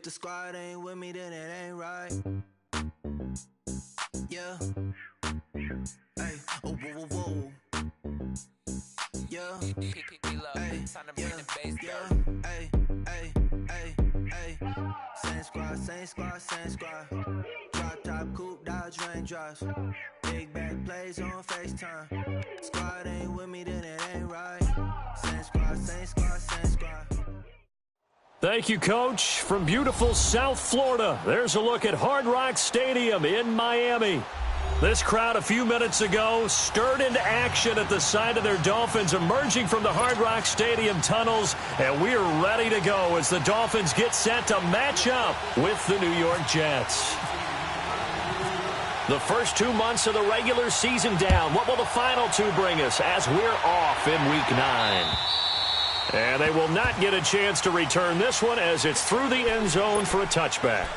the squad ain't with me, then it ain't right. Yeah. Hey. Oh, whoa, whoa, whoa. Yeah. Hey. Yeah. Hey. Hey. Hey. Hey. Same squad, same squad, same squad. Drop top, coupe, dodge, raindrops. Big back plays on FaceTime. Squad ain't with me, then it ain't right. Same squad, same squad, same squad. Thank you, Coach. From beautiful South Florida, there's a look at Hard Rock Stadium in Miami. This crowd a few minutes ago stirred into action at the side of their Dolphins emerging from the Hard Rock Stadium tunnels, and we're ready to go as the Dolphins get set to match up with the New York Jets. The first 2 months of the regular season down. What will the final two bring us as we're off in Week 9? And they will not get a chance to return this one as it's through the end zone for a touchback.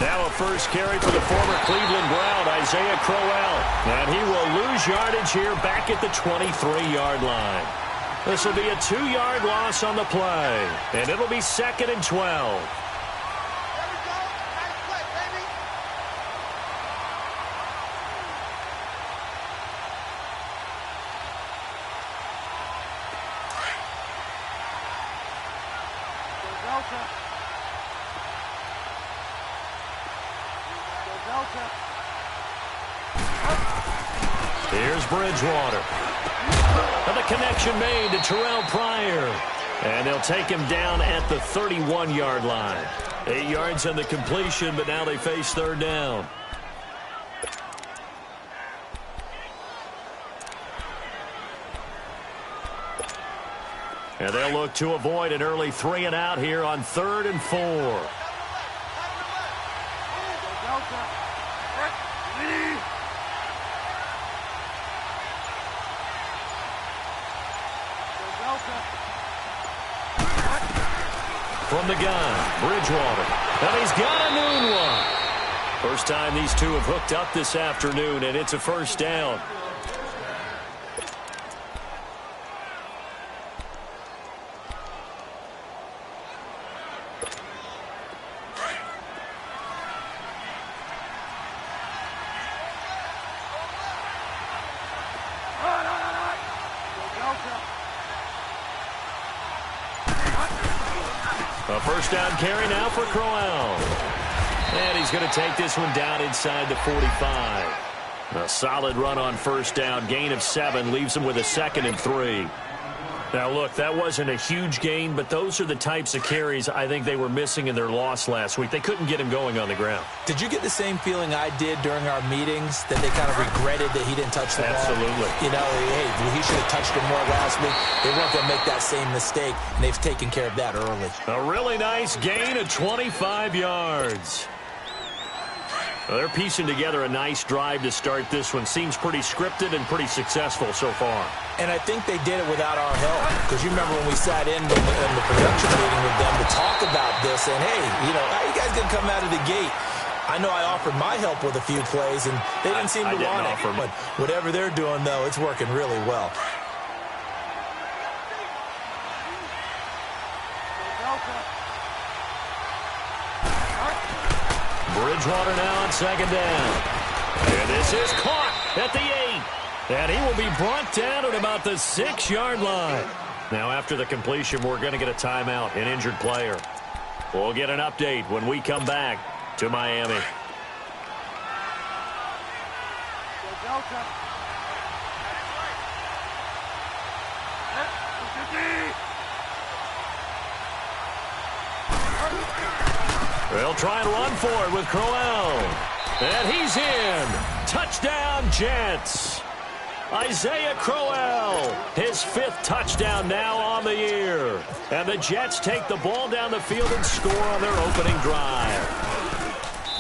Now a first carry for the former Cleveland Brown, Isaiah Crowell. And he will lose yardage here back at the 23-yard line. This will be a 2-yard loss on the play. And it'll be 2nd and 12. Here's Bridgewater. And the connection made to Terrell Pryor. And they'll take him down at the 31-yard line. 8 yards on the completion, but now they face third down. And they'll look to avoid an early 3-and-out here on 3rd and 4. From the gun, Bridgewater. And he's got a noon one. First time these two have hooked up this afternoon, and it's a first down. A first down carry now for Crowell. And he's going to take this one down inside the 45. A solid run on first down. Gain of 7 leaves him with a 2nd and 3. Now, look, that wasn't a huge gain, but those are the types of carries I think they were missing in their loss last week. They couldn't get him going on the ground. Did you get the same feeling I did during our meetings, that they kind of regretted that he didn't touch the ball? Absolutely. You know, hey, he should have touched it more last week. They weren't going to make that same mistake, and they've taken care of that early. A really nice gain of 25 yards. Well, they're piecing together a nice drive to start this one. Seems pretty scripted and pretty successful so far. And I think they did it without our help. Because you remember when we sat in the production meeting with them to talk about this, and hey, you know, how you guys going to come out of the gate? I know I offered my help with a few plays, and they didn't seem to want it. But whatever they're doing, though, it's working really well. Bridgewater now on 2nd down. And this is caught at the 8. And he will be brought down at about the 6-yard line. Now, after the completion, we're going to get a timeout, an injured player. We'll get an update when we come back to Miami. They'll try and run for it with Crowell. And he's in. Touchdown, Jets. Isaiah Crowell, his 5th touchdown now on the year. And the Jets take the ball down the field and score on their opening drive.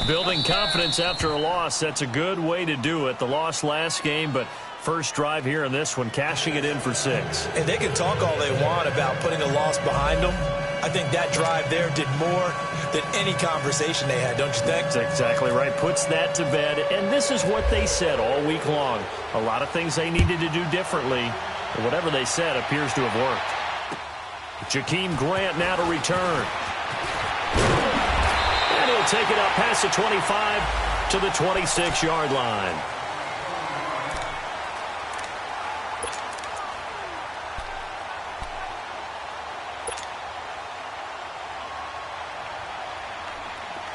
Building confidence after a loss, that's a good way to do it. The loss last game, but first drive here in this one, cashing it in for 6. And they can talk all they want about putting a loss behind them. I think that drive there did more than any conversation they had, don't you think? That's exactly right. Puts that to bed. And this is what they said all week long. A lot of things they needed to do differently. But whatever they said appears to have worked. Jakeem Grant now to return. And he'll take it up past the 25 to the 26-yard line.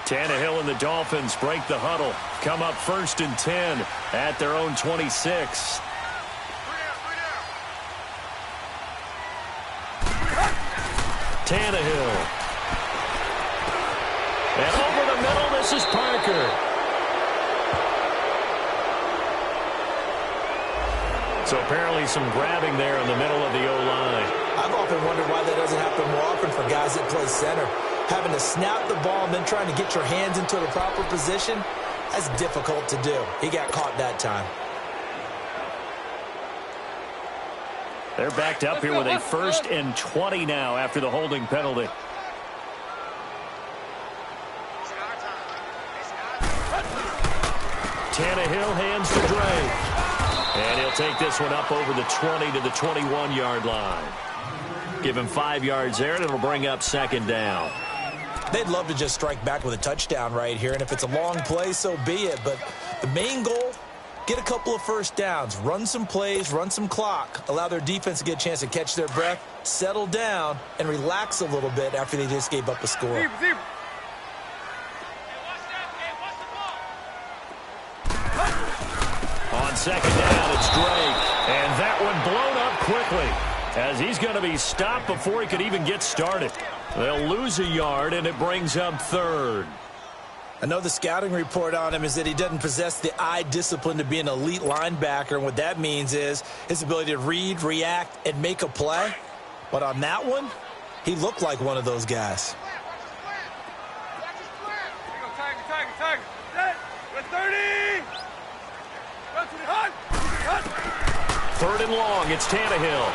Tannehill and the Dolphins break the huddle. Come up 1st and 10 at their own 26. Tannehill. And over the middle, this is Parker. So apparently some grabbing there in the middle of the O-line. I've often wondered why that doesn't happen more often for guys that play center. Having to snap the ball and then trying to get your hands into the proper position, that's difficult to do. He got caught that time. They're backed up here with a 1st and 20 now after the holding penalty. Tannehill hands to Drake. And he'll take this one up over the 20 to the 21-yard line. Give him 5 yards there, and it'll bring up 2nd down. They'd love to just strike back with a touchdown right here, and if it's a long play, so be it. But the main goal, get a couple of first downs, run some plays, run some clock, allow their defense to get a chance to catch their breath, settle down, and relax a little bit after they just gave up a score. On 2nd down, it's Drake. And that one blown up quickly as he's going to be stopped before he could even get started. They'll lose a yard, and it brings up 3rd. I know the scouting report on him is that he doesn't possess the eye discipline to be an elite linebacker, and what that means is his ability to read, react, and make a play. But on that one, he looked like one of those guys. Third and long, it's Tannehill.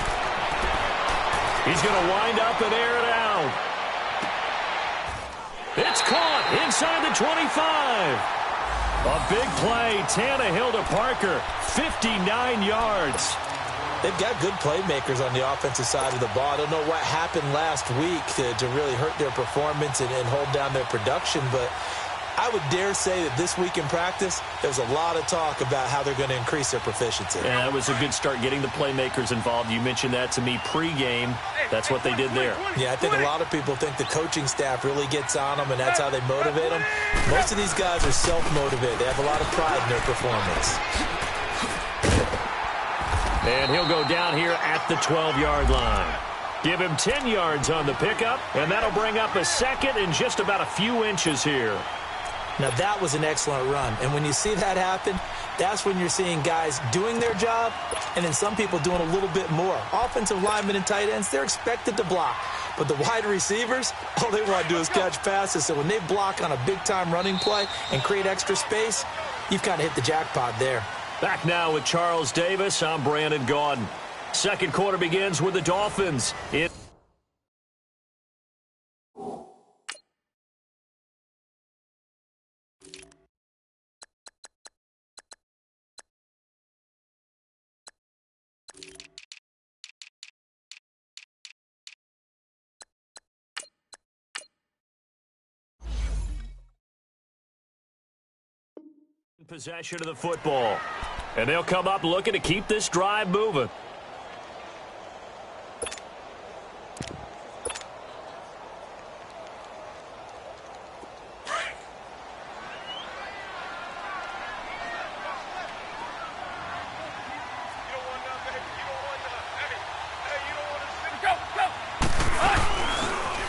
He's going to wind up and air it out. It's caught inside the 25. A big play, Tannehill to Parker, 59 yards. They've got good playmakers on the offensive side of the ball. I don't know what happened last week to really hurt their performance and hold down their production, but I would dare say that this week in practice, there's a lot of talk about how they're going to increase their proficiency. Yeah, it was a good start getting the playmakers involved. You mentioned that to me pregame. That's what they did there. Yeah, I think a lot of people think the coaching staff really gets on them, and that's how they motivate them. Most of these guys are self-motivated. They have a lot of pride in their performance. And he'll go down here at the 12-yard line. Give him 10 yards on the pickup, and that'll bring up a 2nd and just about a few inches here. Now, that was an excellent run. And when you see that happen, that's when you're seeing guys doing their job and then some people doing a little bit more. Offensive linemen and tight ends, they're expected to block. But the wide receivers, all they want to do is catch passes. So when they block on a big-time running play and create extra space, you've kind of hit the jackpot there. Back now with Charles Davis, I'm Brandon Gaudin. Second quarter begins with the Dolphins. Possession of the football. And they'll come up looking to keep this drive moving.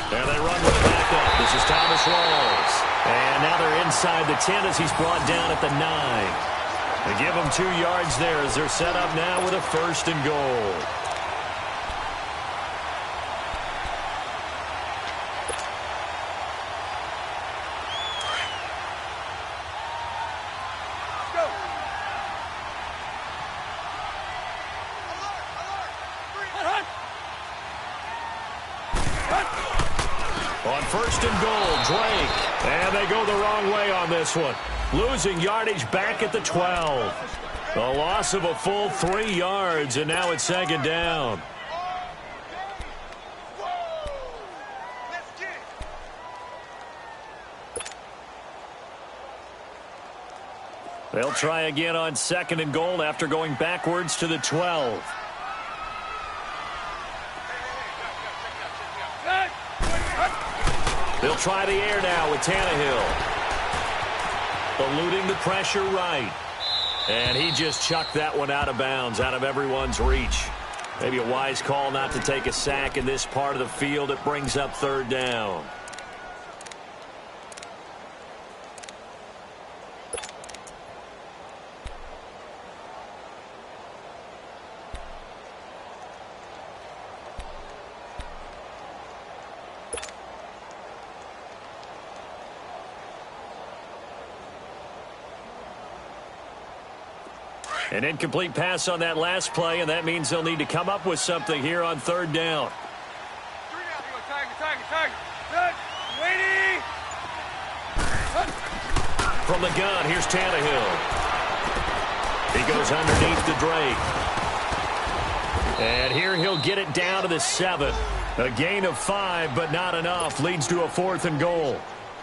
There they run with the backup. This is Thomas Rawls. And now they're inside the 10 as he's brought down at the 9. They give him 2 yards there as they're set up now with a 1st and goal. On first and goal, Drake. And they go the wrong way on this one. Losing yardage back at the 12. A loss of a full 3 yards, and now it's second down. They'll try again on second and goal after going backwards to the 12. They'll try the air now with Tannehill. Eluding the pressure right. And he just chucked that one out of bounds, out of everyone's reach. Maybe a wise call not to take a sack in this part of the field. It brings up third down. An incomplete pass on that last play, and that means they'll need to come up with something here on third down. From the gun, here's Tannehill. He goes underneath to Drake. And here he'll get it down to the 7. A gain of 5, but not enough. Leads to a 4th and goal.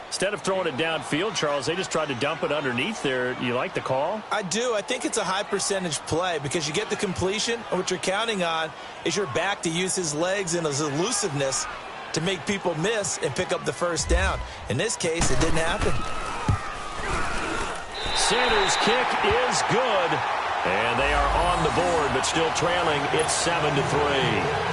Instead of throwing it downfield, Charles, they just tried to dump it underneath there. You like the call? I do. I think it's a high percentage play because you get the completion, and what you're counting on is your back to use his legs and his elusiveness to make people miss and pick up the first down. In this case, it didn't happen. Sanders' kick is good, and they are on the board, but still trailing. It's 7-3.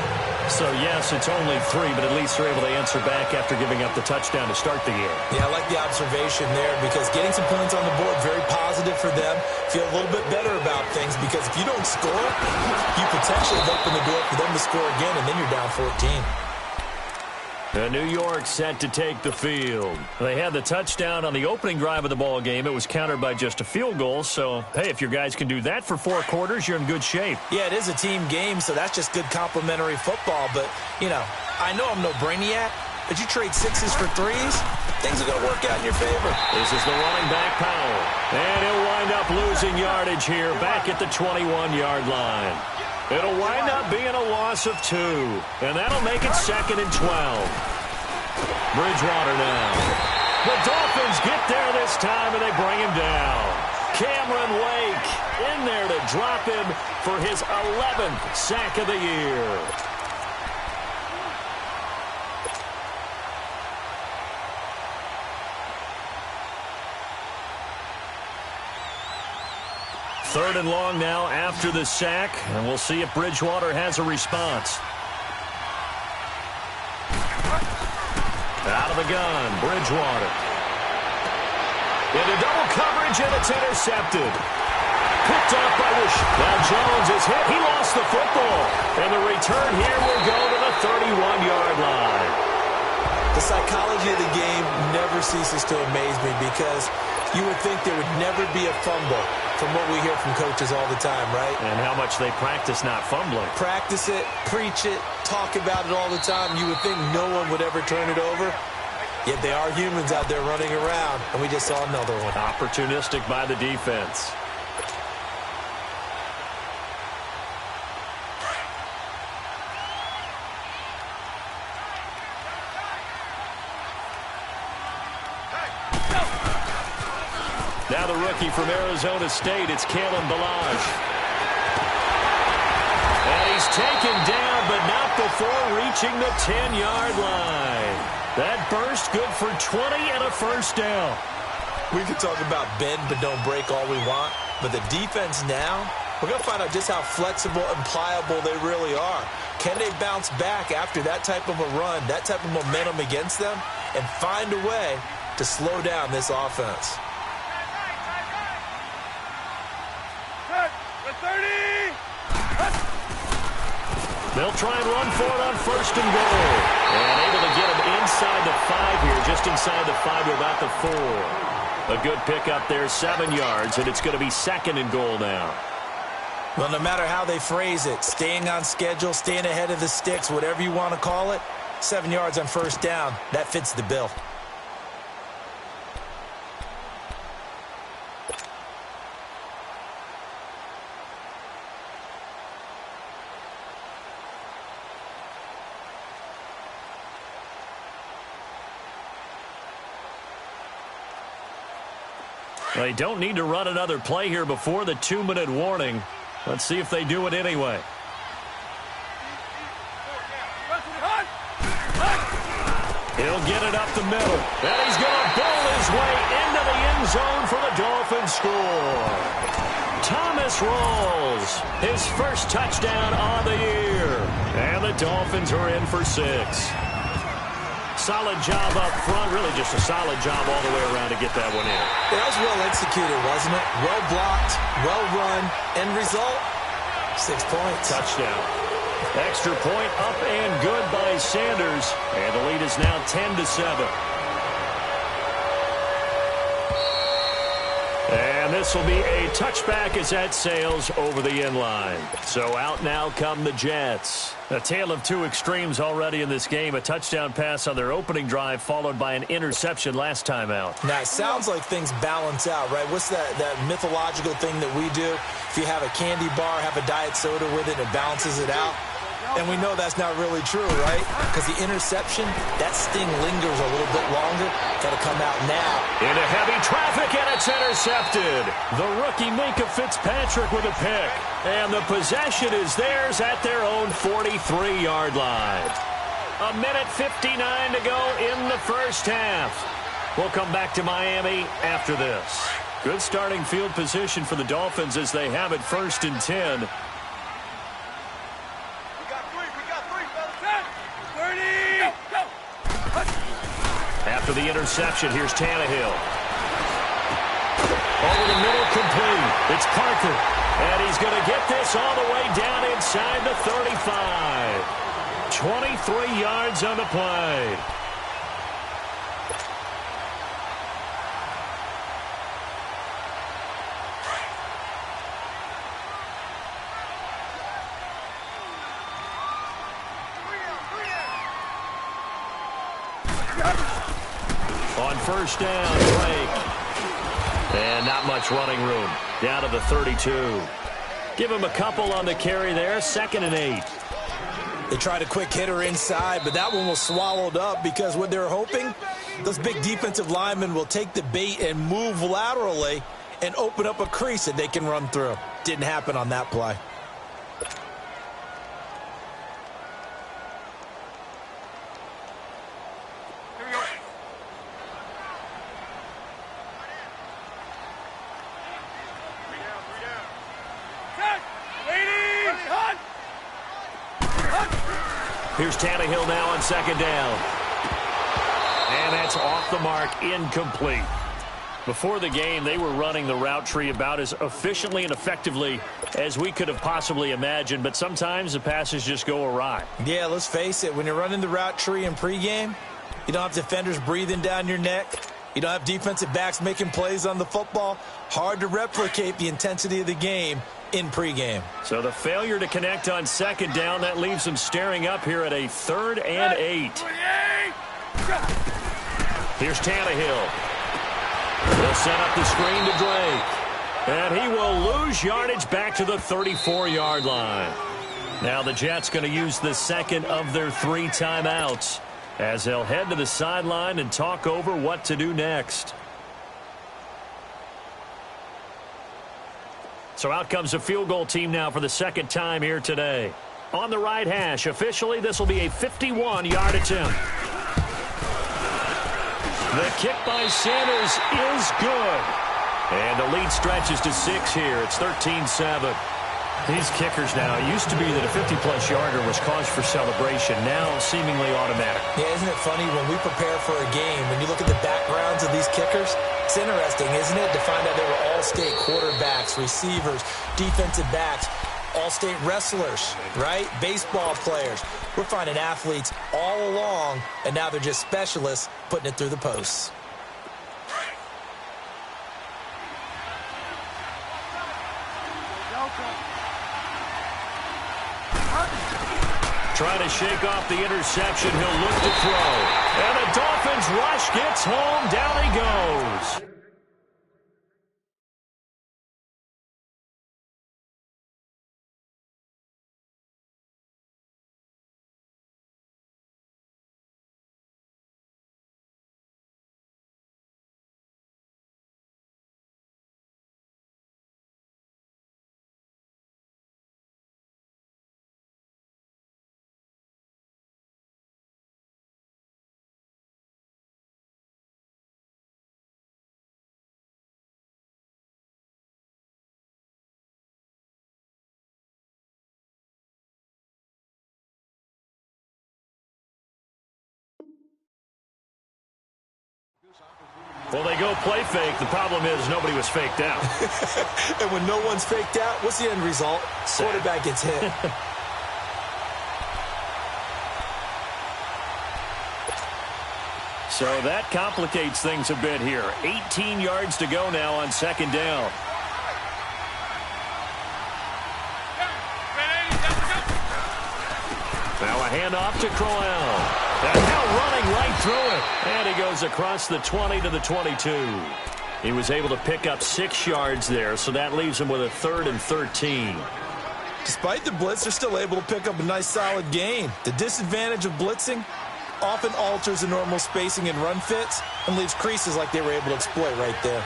So, yes, it's only 3, but at least they're able to answer back after giving up the touchdown to start the game. Yeah, I like the observation there because getting some points on the board, very positive for them. Feel a little bit better about things because if you don't score, you potentially have opened the door for them to score again, and then you're down 14. New York set to take the field. They had the touchdown on the opening drive of the ball game. It was countered by just a field goal. So, hey, if your guys can do that for 4 quarters, you're in good shape. Yeah, it is a team game, so that's just good complimentary football. But, you know, I know I'm no brainiac, but you trade 6s for 3s, things are going to work out in your favor. This is the running back, Powell. And he'll wind up losing yardage here back at the 21-yard line. It'll wind up being a loss of 2, and that'll make it 2nd and 12. Bridgewater now. The Dolphins get there this time, and they bring him down. Cameron Wake in there to drop him for his 11th sack of the year. Third and long now after the sack, and we'll see if Bridgewater has a response. Out of the gun, Bridgewater. Into double coverage, and it's intercepted. Picked up by now Jones is hit. He lost the football. And the return here will go to the 31-yard line. The psychology of the game never ceases to amaze me because you would think there would never be a fumble from what we hear from coaches all the time, right? And how much they practice not fumbling. Practice it, preach it, talk about it all the time. You would think no one would ever turn it over. Yet they are humans out there running around, and we just saw another one. Opportunistic by the defense. Now the rookie from Arizona State, it's Kalen Ballage. And he's taken down, but not before reaching the 10-yard line. That burst good for 20 and a first down. We could talk about bend but don't break all we want, but the defense now, we're going to find out just how flexible and pliable they really are. Can they bounce back after that type of a run, that type of momentum against them, and find a way to slow down this offense? They'll try and run for it on first and goal. And able to get him inside the 5 here, just inside the 5 to about the 4. A good pickup there, 7 yards, and it's going to be 2nd and goal now. Well, no matter how they phrase it, staying on schedule, staying ahead of the sticks, whatever you want to call it, 7 yards on first down. That fits the bill. They don't need to run another play here before the 2-minute warning. Let's see if they do it anyway. He'll get it up the middle. And he's going to bowl his way into the end zone for the Dolphins score. Thomas rolls his first touchdown on the year. And the Dolphins are in for 6. Solid job up front. Really just a solid job all the way around to get that one in. That was well executed, wasn't it? Well blocked, well run. End result, 6 points. Touchdown. Extra point up and good by Sanders. And the lead is now 10-7. And this will be a touchback as that sails over the end line. So out now come the Jets. A tale of two extremes already in this game. A touchdown pass on their opening drive followed by an interception last time out. Now, it sounds like things balance out, right? What's that mythological thing that we do? If you have a candy bar, have a diet soda with it, it balances it out. And we know that's not really true, right? Because the interception, that sting lingers a little bit longer. Got to come out now. Into heavy traffic, and it's intercepted. The rookie Minka Fitzpatrick with a pick. And the possession is theirs at their own 43-yard line. 1:59 to go in the first half. We'll come back to Miami after this. Good starting field position for the Dolphins as they have it 1st and 10. After the interception, here's Tannehill. Over the middle, complete. It's Parker. And he's going to get this all the way down inside the 35. 23 yards on the play. On first down, Drake. And not much running room. Down to the 32. Give him a couple on the carry there. 2nd and 8. They tried a quick hitter inside, but that one was swallowed up because what they're hoping, those big defensive linemen will take the bait and move laterally and open up a crease that they can run through. Didn't happen on that play. Here's Tannehill now on 2nd down. And that's off the mark, incomplete. Before the game, they were running the route tree about as efficiently and effectively as we could have possibly imagined, but sometimes the passes just go awry. Yeah, let's face it. When you're running the route tree in pregame, you don't have defenders breathing down your neck. You don't have defensive backs making plays on the football. Hard to replicate the intensity of the game in pregame. So the failure to connect on 2nd down, that leaves them staring up here at a 3rd and 8. Here's Tannehill. They'll set up the screen to Drake. And he will lose yardage back to the 34-yard line. Now the Jets going to use the 2nd of their 3 timeouts as they'll head to the sideline and talk over what to do next. So out comes a field goal team now for the 2nd time here today. On the right hash, officially this will be a 51-yard attempt. The kick by Sanders is good. And the lead stretches to 6 here. It's 13-7. These kickers now, it used to be that a 50-plus yarder was cause for celebration. Now seemingly automatic. Yeah, isn't it funny when we prepare for a game, when you look at the backgrounds of these kickers, it's interesting, isn't it, to find out they were all-state quarterbacks, receivers, defensive backs, all-state wrestlers, right? Baseball players. We're finding athletes all along, and now they're just specialists putting it through the posts. Trying to shake off the interception. He'll look to throw. And the Dolphins rush gets home. Down he goes. Well, they go play fake. The problem is nobody was faked out. And when no one's faked out, what's the end result? Quarterback gets hit. So that complicates things a bit here. 18 yards to go now on second down. Now a handoff to Crowell. And now running right through it. And he goes across the 20 to the 22. He was able to pick up 6 yards there, so that leaves him with a 3rd and 13. Despite the blitz, they're still able to pick up a nice solid gain. The disadvantage of blitzing often alters the normal spacing and run fits and leaves creases like they were able to exploit right there.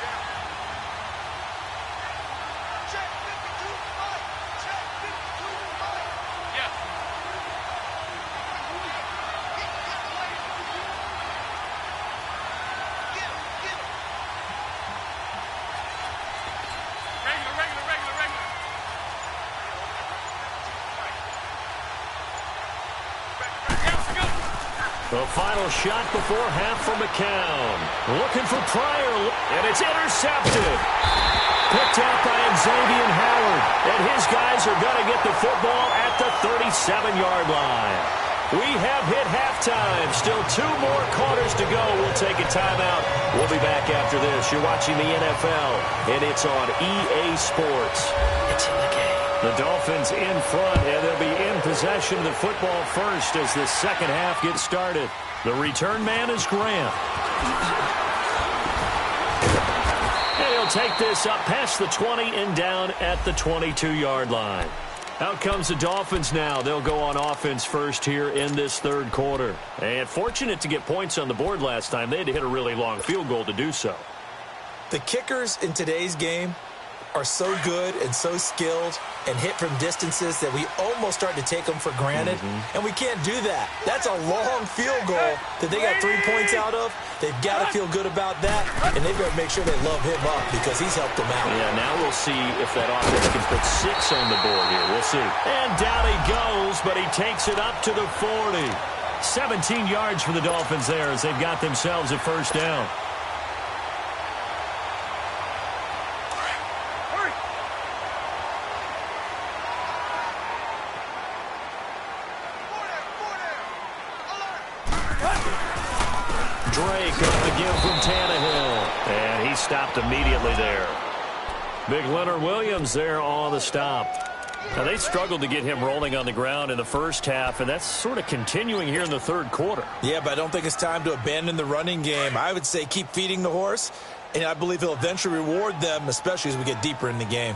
The final shot before half from McCown. Looking for Pryor, and it's intercepted. Picked out by Xavier Howard, and his guys are going to get the football at the 37-yard line. We have hit halftime. Still 2 more quarters to go. We'll take a timeout. We'll be back after this. You're watching the NFL, and it's on EA Sports. It's in the game. The Dolphins in front, and they'll be in possession of the football first as the second half gets started. The return man is Grant. And he'll take this up past the 20 and down at the 22-yard line. Out comes the Dolphins now. They'll go on offense first here in this third quarter. And fortunate to get points on the board last time. They had to hit a really long field goal to do so. The kickers in today's game are so good and so skilled and hit from distances that we almost start to take them for granted, and we can't do that. That's a long field goal that they got 3 points out of. They've got to feel good about that, and they've got to make sure they love him up because he's helped them out. Yeah, now we'll see if that offense can put 6 on the board here. We'll see. And down he goes, but he takes it up to the 40. 17 yards for the Dolphins there as they've got themselves a first down. Drake on the give from Tannehill. And he stopped immediately there. Big Leonard Williams there on the stop. Now, they struggled to get him rolling on the ground in the first half, and that's sort of continuing here in the third quarter. Yeah, but I don't think it's time to abandon the running game. I would say keep feeding the horse, and I believe he'll eventually reward them, especially as we get deeper in the game.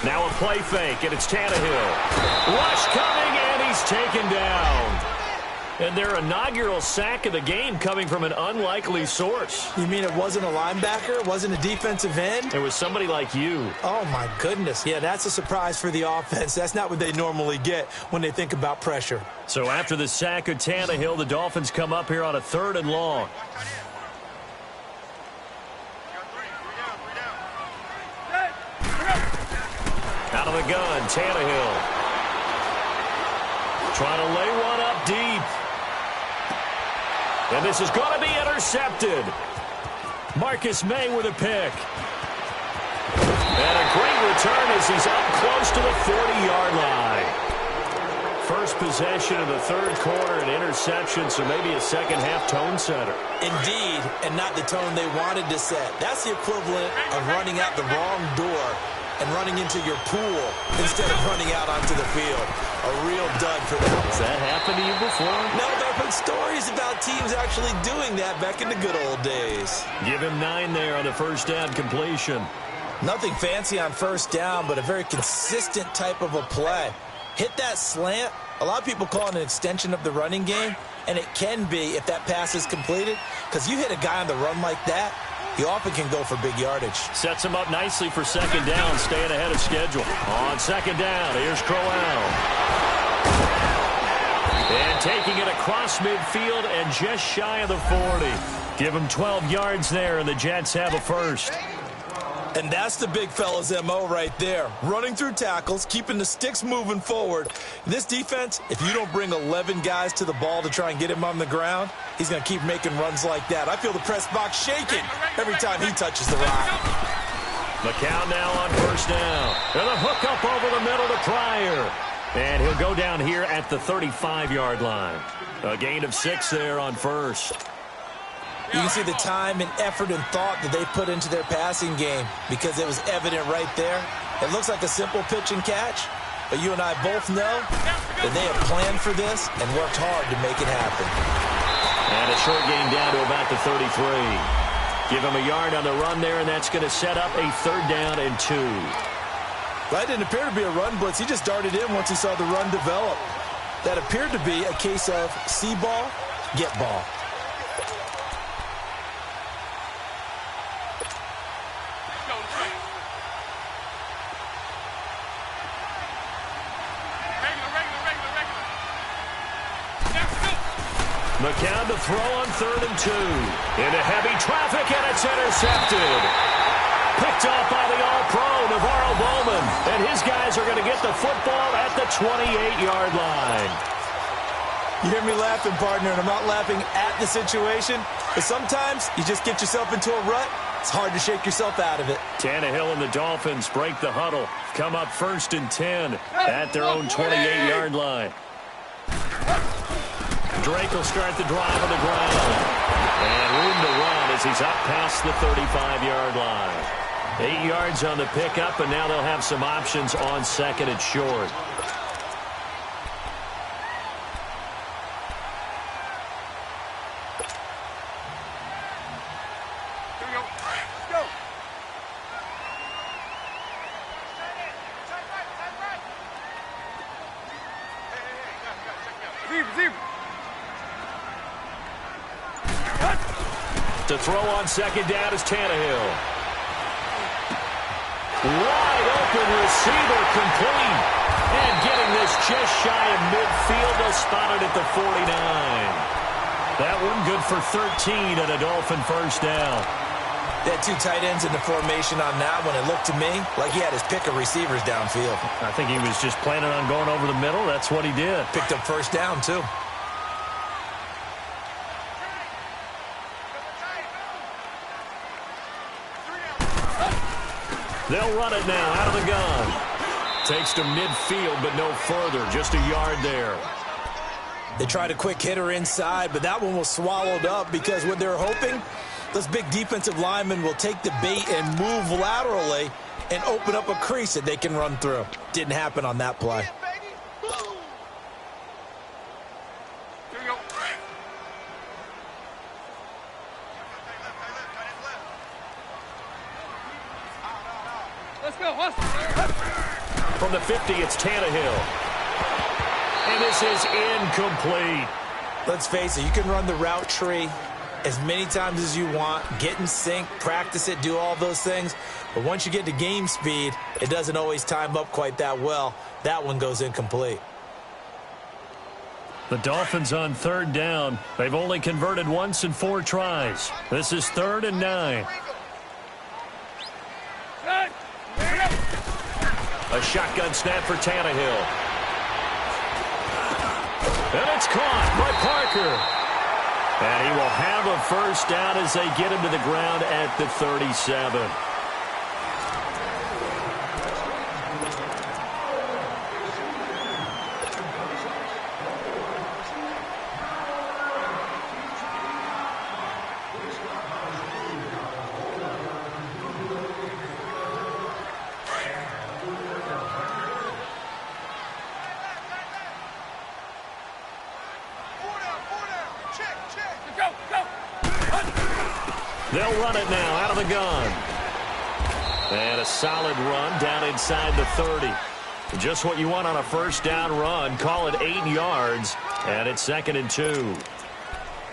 Now a play fake, and it's Tannehill. Rush coming, and he's taken down. And their inaugural sack of the game coming from an unlikely source. You mean it wasn't a linebacker? It wasn't a defensive end? It was somebody like you. Oh, my goodness. Yeah, that's a surprise for the offense. That's not what they normally get when they think about pressure. So after the sack of Tannehill, the Dolphins come up here on a 3rd and long. Out of the gun, Tannehill. Trying to lay one up deep. And this is going to be intercepted. Marcus May with a pick. And a great return as he's up close to the 40-yard line. First possession of the third quarter, an interception, so maybe a second-half tone setter. Indeed, and not the tone they wanted to set. That's the equivalent of running out the wrong door and running into your pool instead of running out onto the field. A real dud for that one. Has that happened to you before? No, but I've heard stories about teams actually doing that back in the good old days. Give him 9 there on the first down completion. Nothing fancy on first down, but a very consistent type of a play. Hit that slant. A lot of people call it an extension of the running game, and it can be if that pass is completed, because you hit a guy on the run like that, he often can go for big yardage. Sets him up nicely for second down, staying ahead of schedule. On second down, here's Crowell. And taking it across midfield and just shy of the 40. Give him 12 yards there, and the Jets have a first. And that's the big fella's MO right there. Running through tackles, keeping the sticks moving forward. This defense, if you don't bring 11 guys to the ball to try and get him on the ground, he's going to keep making runs like that. I feel the press box shaking every time he touches the rock. McCown now on first down. And a hook up over the middle to Pryor. And he'll go down here at the 35-yard line. A gain of 6 there on first. You can see the time and effort and thought that they put into their passing game because it was evident right there. It looks like a simple pitch and catch, but you and I both know that they have planned for this and worked hard to make it happen. And a short gain down to about the 33. Give him a yard on the run there, and that's going to set up a 3rd down and 2. That didn't appear to be a run blitz. He just darted in once he saw the run develop. That appeared to be a case of see ball, get ball. McCown to throw on 3rd and 2. Into heavy traffic, and it's intercepted. Picked off by the All-Pro, Navarro Bowman. And his guys are going to get the football at the 28-yard line. You hear me laughing, partner, and I'm not laughing at the situation. But sometimes you just get yourself into a rut. It's hard to shake yourself out of it. Tannehill and the Dolphins break the huddle. Come up 1st and 10 at their own 28-yard line. Drake will start the drive on the ground. And room to run as he's up past the 35-yard line. 8 yards on the pickup, and now they'll have some options on 2nd and short. To throw on 2nd down is Tannehill. Wide open receiver complete. And getting this just shy of midfield. They'll spot it at the 49. That one good for 13 and a Dolphin first down. They had 2 tight ends in the formation on that one. It looked to me like he had his pick of receivers downfield. I think he was just planning on going over the middle. That's what he did. Picked up first down, too. They'll run it now out of the gun. Takes to midfield, but no further. Just a yard there. They tried a quick hitter inside, but that one was swallowed up because what they're hoping, those big defensive linemen will take the bait and move laterally and open up a crease that they can run through. Didn't happen on that play. From the 50, it's Tannehill. And this is incomplete. Let's face it, you can run the route tree as many times as you want, get in sync, practice it, do all those things. But once you get to game speed, it doesn't always time up quite that well. That one goes incomplete. The Dolphins on 3rd down. They've only converted once in 4 tries. This is 3rd and 9. A shotgun snap for Tannehill. And it's caught by Parker. And he will have a first down as they get him to the ground at the 37. They'll run it now out of the gun. And a solid run down inside the 30. Just what you want on a first down run. Call it 8 yards, and it's 2nd and 2.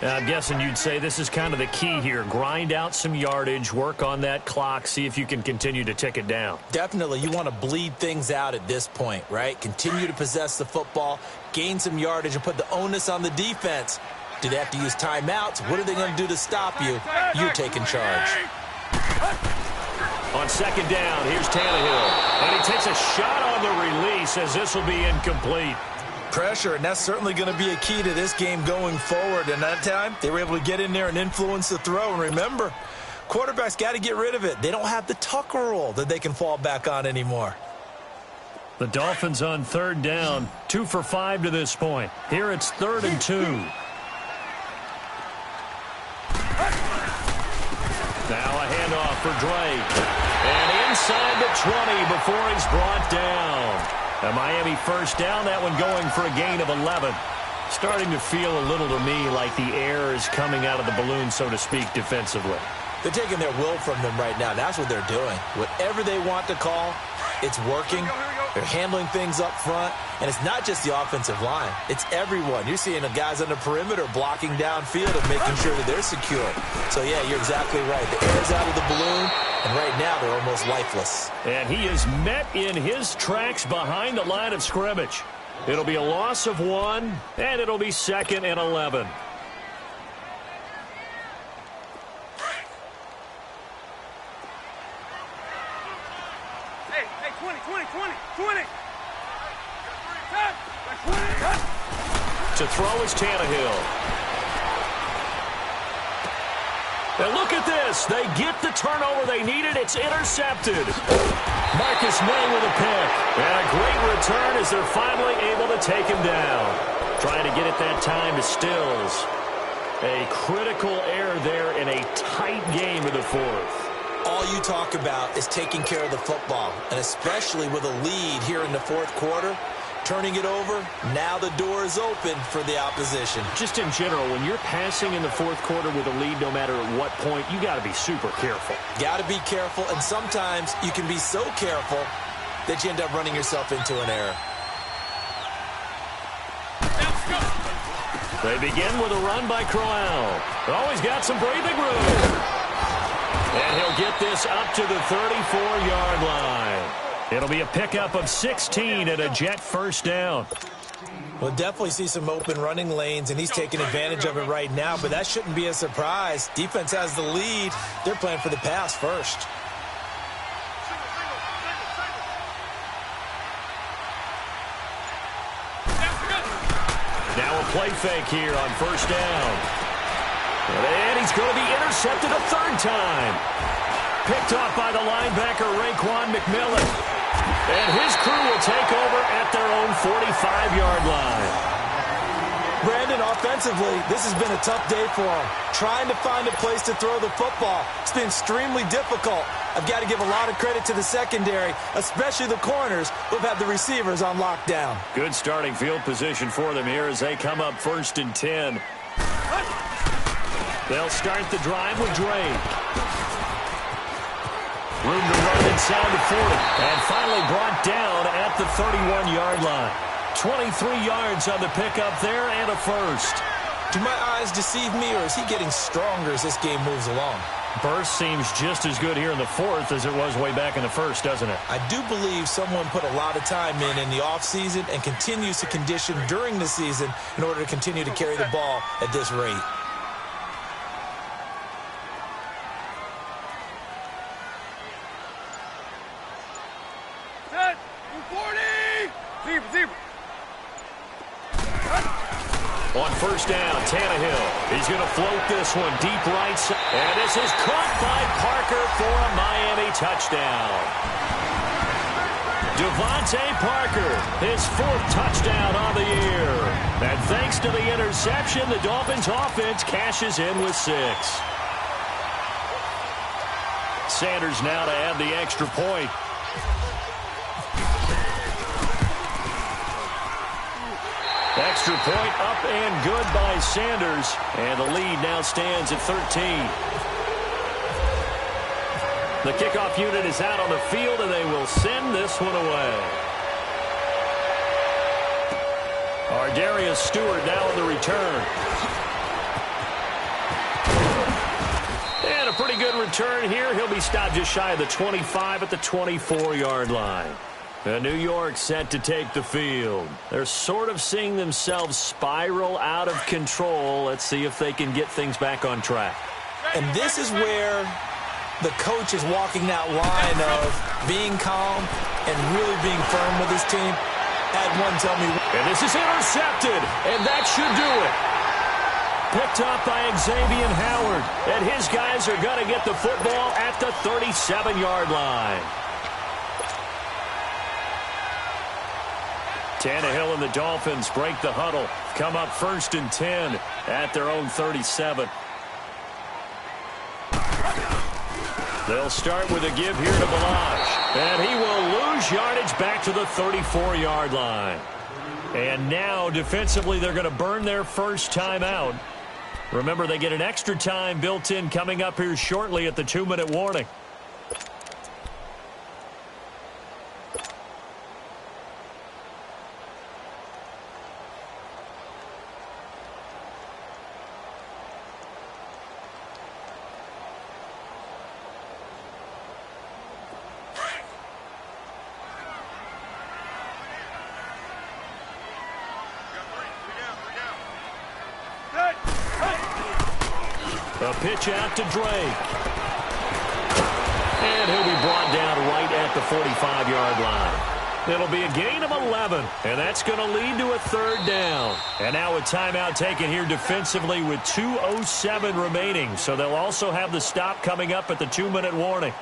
I'm guessing you'd say this is kind of the key here. Grind out some yardage, work on that clock, see if you can continue to tick it down. Definitely. You want to bleed things out at this point, right? Continue to possess the football, gain some yardage, and put the onus on the defense. Do they have to use timeouts? What are they going to do to stop you? You're taking charge. On 2nd down, here's Tannehill. And he takes a shot on the release as this will be incomplete. Pressure, and that's certainly going to be a key to this game going forward. And that time, they were able to get in there and influence the throw. And remember, quarterbacks got to get rid of it. They don't have the Tucker rule that they can fall back on anymore. The Dolphins on 3rd down, 2 for 5 to this point. Here it's 3rd and 2. Now a handoff for Drake. And inside the 20 before he's brought down. A Miami first down, that one going for a gain of 11. Starting to feel a little to me like the air is coming out of the balloon, so to speak, defensively. They're taking their will from them right now. That's what they're doing. Whatever they want to call, it's working. They're handling things up front. And it's not just the offensive line. It's everyone. You're seeing the guys on the perimeter blocking downfield and making sure that they're secure. So, yeah, you're exactly right. The air's out of the balloon, and right now they're almost lifeless. And he is met in his tracks behind the line of scrimmage. It'll be a loss of 1, and it'll be 2nd and 11. Hey, 20. To throw is Tannehill. And look at this. They get the turnover they needed. It's intercepted. Marcus May with a pick. And a great return as they're finally able to take him down. Trying to get it that time to Stills. A critical error there in a tight game of the 4th. All you talk about is taking care of the football, and especially with a lead here in the 4th quarter, turning it over, now the door is open for the opposition. Just in general, when you're passing in the 4th quarter with a lead, no matter at what point, you got to be super careful. Got to be careful, and sometimes you can be so careful that you end up running yourself into an error. They begin with a run by Crowell. Always got some breathing room. And he'll get this up to the 34-yard line. It'll be a pickup of 16 and a Jet first down. We'll definitely see some open running lanes, and he's taking advantage of it right now, but that shouldn't be a surprise. Defense has the lead. They're playing for the pass first. Now a play fake here on first down. And he's going to be intercepted a 3rd time. Picked off by the linebacker, Raekwon McMillan. And his crew will take over at their own 45-yard line. Brandon, offensively, this has been a tough day for him. Trying to find a place to throw the football. It's been extremely difficult. I've got to give a lot of credit to the secondary, especially the corners who've had the receivers on lockdown. Good starting field position for them here as they come up 1st and 10. They'll start the drive with Drake. Room to run inside the 40. And finally brought down at the 31-yard line. 23 yards on the pickup there and a first. Do my eyes deceive me, or is he getting stronger as this game moves along? Burst seems just as good here in the 4th as it was way back in the 1st, doesn't it? I do believe someone put a lot of time in the offseason and continues to condition during the season in order to continue to carry the ball at this rate. On first down, Tannehill. He's going to float this one deep right side. And this is caught by Parker for a Miami touchdown. Devontae Parker, his 4th touchdown on the year. And thanks to the interception, the Dolphins offense cashes in with 6. Sanders now to add the extra point. Extra point up and good by Sanders. And the lead now stands at 13. The kickoff unit is out on the field, and they will send this one away. Darius Stewart now on the return. And a pretty good return here. He'll be stopped just shy of the 25 at the 24-yard line. New York set to take the field. They're sort of seeing themselves spiral out of control. Let's see if they can get things back on track. And this is where the coach is walking that line of being calm and really being firm with his team. Had one tell me. And this is intercepted, and that should do it. Picked up by Xavier Howard, and his guys are going to get the football at the 37-yard line. Tannehill and the Dolphins break the huddle, come up 1st and 10 at their own 37. They'll start with a give here to Balazs, and he will lose yardage back to the 34-yard line. And now, defensively, they're going to burn their first timeout. Remember, they get an extra time built in coming up here shortly at the 2-minute warning. A pitch out to Drake. And he'll be brought down right at the 45-yard line. It'll be a gain of 11, and that's going to lead to a 3rd down. And now a timeout taken here defensively with 2:07 remaining. So they'll also have the stop coming up at the 2-minute warning.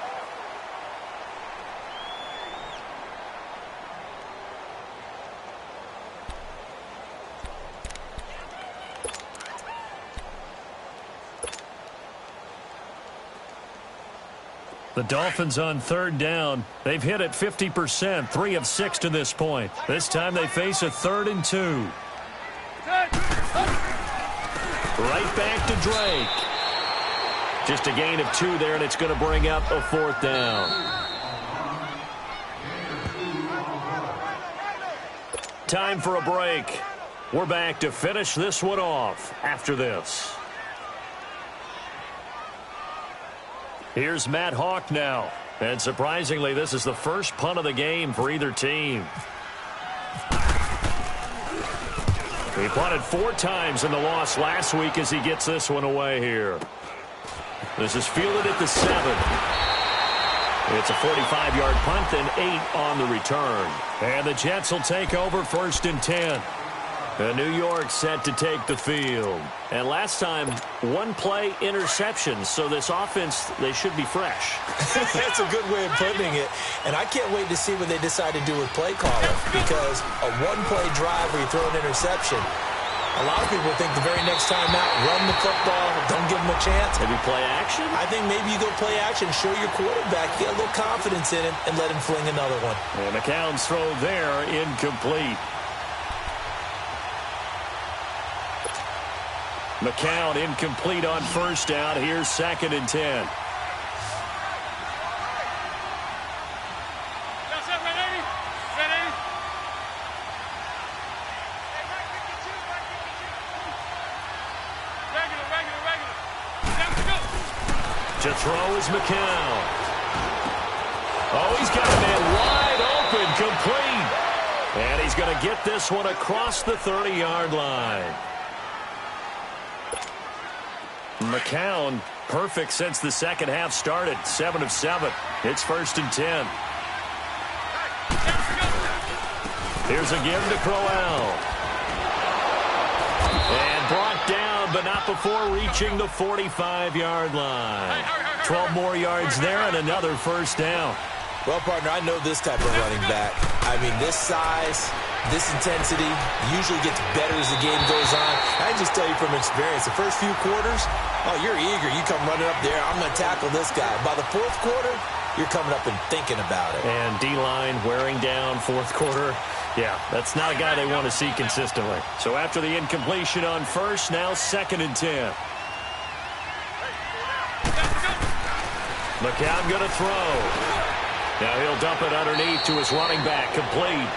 The Dolphins on 3rd down. They've hit it 50%, 3 of 6 to this point. This time they face a 3rd and 2. Right back to Drake. Just a gain of 2 there, and it's going to bring up a 4th down. Time for a break. We're back to finish this one off after this. Here's Matt Hawk now. And surprisingly, this is the first punt of the game for either team. He punted 4 times in the loss last week as he gets this one away here. This is fielded at the 7. It's a 45-yard punt and 8 on the return. And the Jets will take over 1st and 10. And New York set to take the field. And last time, 1-play interception. So this offense, they should be fresh. That's a good way of putting it. And I can't wait to see what they decide to do with play calling. Because a 1-play drive where you throw an interception, a lot of people think the very next time out, run the football, don't give them a chance. Maybe play action? I think maybe you go play action, show your quarterback, get a little confidence in it, and let him fling another one. And McCown's throw there, incomplete. McCown incomplete on 1st down. Here's 2nd and 10. To throw is McCown. Oh, he's got a man wide open, complete. And he's going to get this one across the 30-yard line. McCown, perfect since the second half started. 7 of 7. It's 1st and 10. Here's a give to Crowell. And brought down, but not before reaching the 45-yard line. 12 more yards there and another 1st down. Well, partner, I know this type of running back. I mean, this size, this intensity usually gets better as the game goes on. I can just tell you from experience, the first few quarters, oh, you're eager. You come running up there, I'm going to tackle this guy. By the 4th quarter, you're coming up and thinking about it. And D-line wearing down 4th quarter. Yeah, that's not a guy they want to see consistently. So after the incompletion on 1st, now 2nd and 10. McCown going to throw. Now he'll dump it underneath to his running back, complete.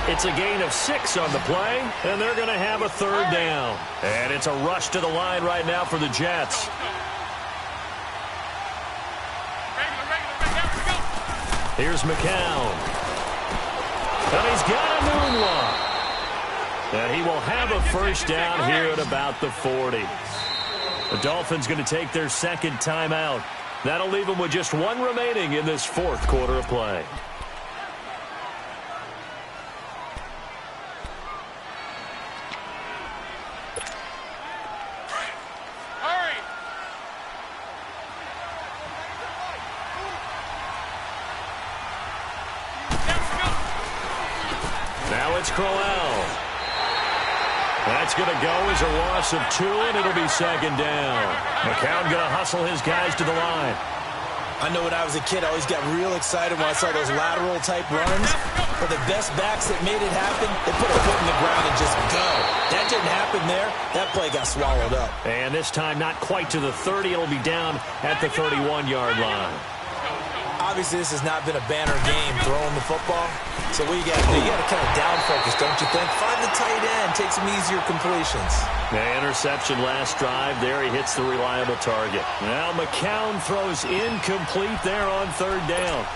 It's a gain of 6 on the play, and they're going to have a third down. And it's a rush to the line right now for the Jets. Here's McCown. And he's got a moonwalk. And he will have a first down here at about the 40. The Dolphins going to take their second timeout. That'll leave them with just 1 remaining in this fourth quarter of play. Now it's Crowell. That's going to go as a loss of 2, and it'll be second down. McCown going to hustle his guys to the line. I know when I was a kid, I always got real excited when I saw those lateral-type runs. But the best backs that made it happen, they put a foot in the ground and just go. That didn't happen there. That play got swallowed up. And this time not quite to the 30. It'll be down at the 31-yard line. Obviously, this has not been a banner game throwing the football. So what you got to do, you got to kind of down focus, don't you think? Find the tight end, take some easier completions. The interception last drive. There he hits the reliable target. Now McCown throws incomplete there on third down.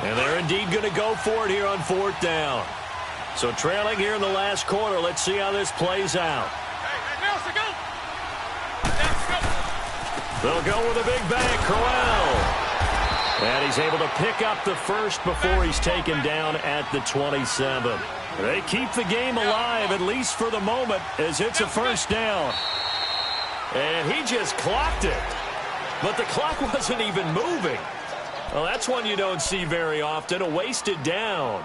And they're indeed going to go for it here on fourth down. So trailing here in the last quarter. Let's see how this plays out. They'll go with a big bang, Crowell. And he's able to pick up the first before he's taken down at the 27. They keep the game alive, at least for the moment, as it's a first down. And he just clocked it. But the clock wasn't even moving. Well, that's one you don't see very often, a wasted down.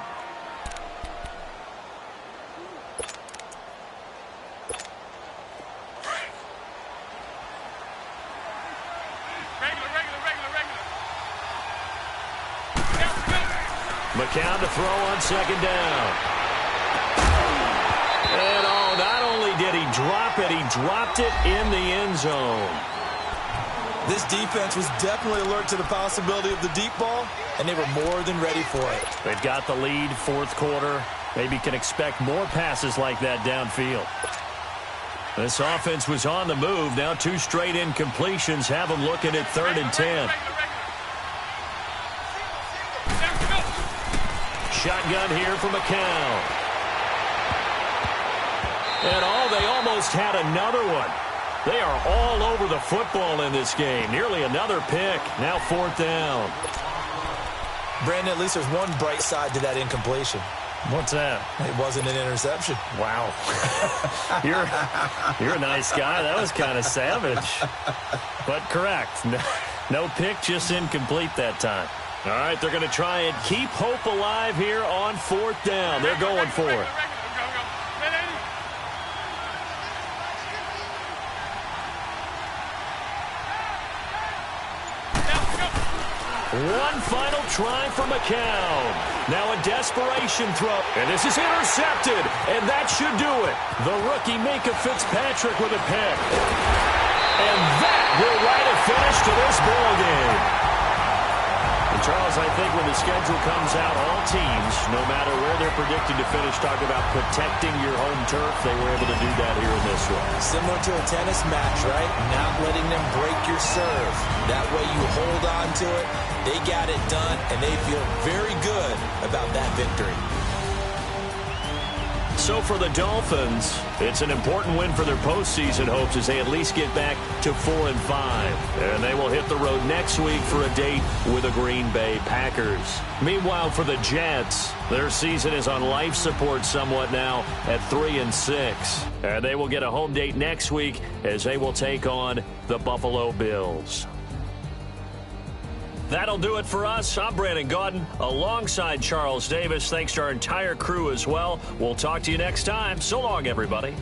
McCown to throw on second down. And not only did he drop it, he dropped it in the end zone. This defense was definitely alert to the possibility of the deep ball, and they were more than ready for it. They've got the lead, fourth quarter. Maybe can expect more passes like that downfield. This offense was on the move. Now 2 straight incompletions have them looking at 3rd and 10. Shotgun here for McCown. And they almost had another one. They are all over the football in this game. Nearly another pick. Now 4th down. Brandon, at least there's one bright side to that incompletion. What's that? It wasn't an interception. Wow. You're a nice guy. That was kind of savage. But correct. No pick, just incomplete that time. All right, they're going to try and keep hope alive here on 4th down. They're going for it. One final try for McCown. Now a desperation throw. And this is intercepted. And that should do it. The rookie Minkah Fitzpatrick with a pick. And that will write a finish to this ball game. And Charles, I think when the schedule comes out, all teams, no matter where they're predicted to finish, talk about protecting your home turf. They were able to do that here in this one. Similar to a tennis match, right? Not letting them break your serve. That way you hold on to it. They got it done, and they feel very good about that victory. So for the Dolphins, it's an important win for their postseason hopes as they at least get back to 4-5. And they will hit the road next week for a date with the Green Bay Packers. Meanwhile, for the Jets, their season is on life support somewhat now at 3-6. And they will get a home date next week as they will take on the Buffalo Bills. That'll do it for us. I'm Brandon Gaudin alongside Charles Davis. Thanks to our entire crew as well. We'll talk to you next time. So long, everybody.